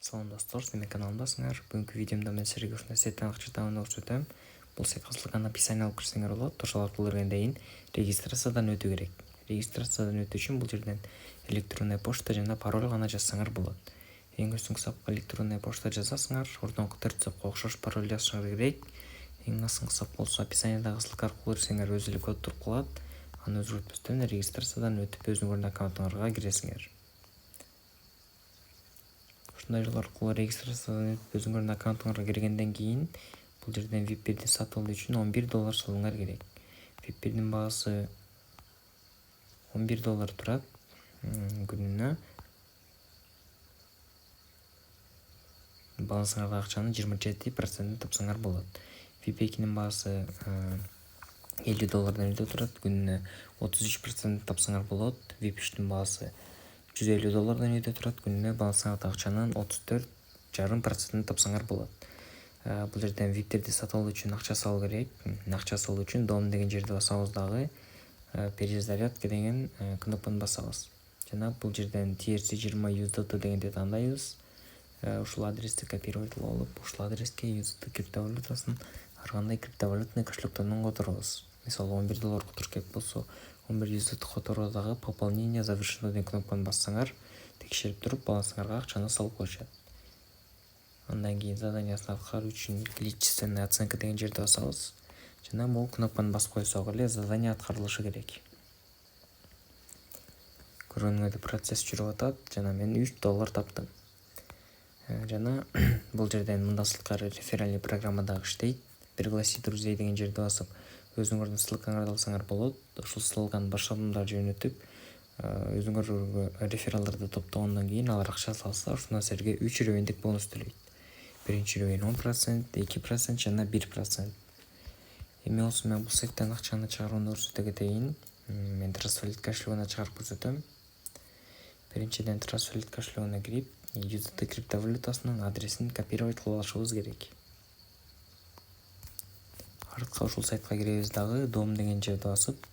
Салам достор, сіздің каналымдасыңар. Бүгінгі видеомда мен сіздерге ушундай сайттан акча табууну көрсөтөм. Бул сайтка кызыккан описание алып кирсеңер болот. Ошол аркылуу киргенден кийин регистрациядан өтүү керек. Регистрациядан өтүү үчүн бул жерден электронный почта жана пароль гана жазсаңар болот. Эң үстүнкү сапка электронный почта жазасыңар, ордонку 4 сапка окшош пароль жазышыңар керек. Эң астыңкы сап болсо описаниедagi ссылка аркылуу кирсеңер өзү эле код туруп калат. Аны өзгөртпөстөн регистрациядан өтүп өзүңөрдүн аккаунтуңарга киресиңер. Ушундай жол аркылуу регистрациядан өтүп өзүңөрдүн аккаунтуңарга киргенден кийин бул жерден VIP-бирди сатып алуу үчүн $11 салууңар керек. VIP-бирдин баасы $11 турат күнүнө. Балансыңардагы акчанын 27% тапсаңар болот. VIP-2-нин баасы $50 өтө турат, күнүнө 33% тапсаңар болот. VIP-3-тин баасы $150 өтө турат, күнүнө балансыңардагы акчанын 34,5% тапсаңар болот. Бул жерден VIP-терди сатып алуу үчүн акча салуу керек. Акча салуу үчүн дом деген жерди басабыз дагы перезарядка деген кнопканы басабыз. Жана бул жерден TRC20 USDT дегенди тандайбыз. Ушул адрести копировать кылып алып, ушул адреске USDT криптовалютасын ар кандай криптовалютный кошелектордон которобуз. Мисалы $11 котору керек болсо, 11 USDT которо дагы пополнение завершено деген кнопканы бассаңар, текшерип туруп балансыңарга акчаны салып коюшат. Андан кийин заданиясын аткаруу үчүн количественная оценка деген жерди басабыз. Жана бул кнопканы басып койсок эле задание аткарылышы керек. Көргөнүңөрдөй процесс жүрүп атат жана мен $3 таптым. Жана бул жерден мындай ссылкалар реферальный программадагы иштейт. Пригласить друзей деген жерди басып, өзүңөрдүн ссылкаңарды алсаңар болот. Ушул ссылканы башка адамдарга жөнөтүп, өзүңөр рефералдарды топтогондон кийин алар акча салса, ушундан силерге 3 ребендик бонус төлөйт. Биринчи ребен 10%, 2% жана 1%. Эми болсо мен бул сайттан акчаны чыгарууну көрсөтө кетейин. Мен Trustwallet кошелегине чыгарып көрсөтөм. Биринчиден Trustwallet кошелегине кирип, USDT криптовалютасынын адресин копировать кылып алышыбыз керек. Артка ушул сайтка киребиз дагы, дом деген жерди басып,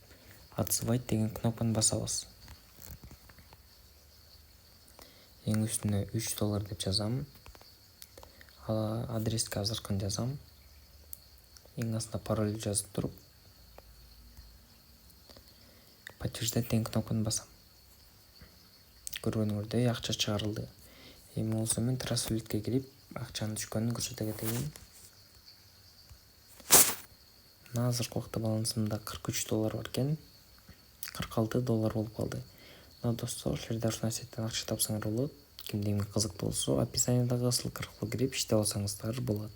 отзывать деген кнопканы басабыз. Эң үстүнө $3 деп жазам. Адреске азыркын жазам. Эң астына пароль жазып туруп, подтверждать деген кнопканы басам. Көргөнүңөрдөй акча чыгарылды. Эми болсо мен Trustwalletке кирип, акчанын түшкөнүн көрсөтө кетейин. Азыркы убакта балансымда $43 бар экен. $46 болуп калды. Достор, силер да ушундай сайттан акча тапсаңар болот. Кимде эмне кызыктуу болсо, описаниедagi ссылка аркылуу кирип иштеп алсаңыздар болот.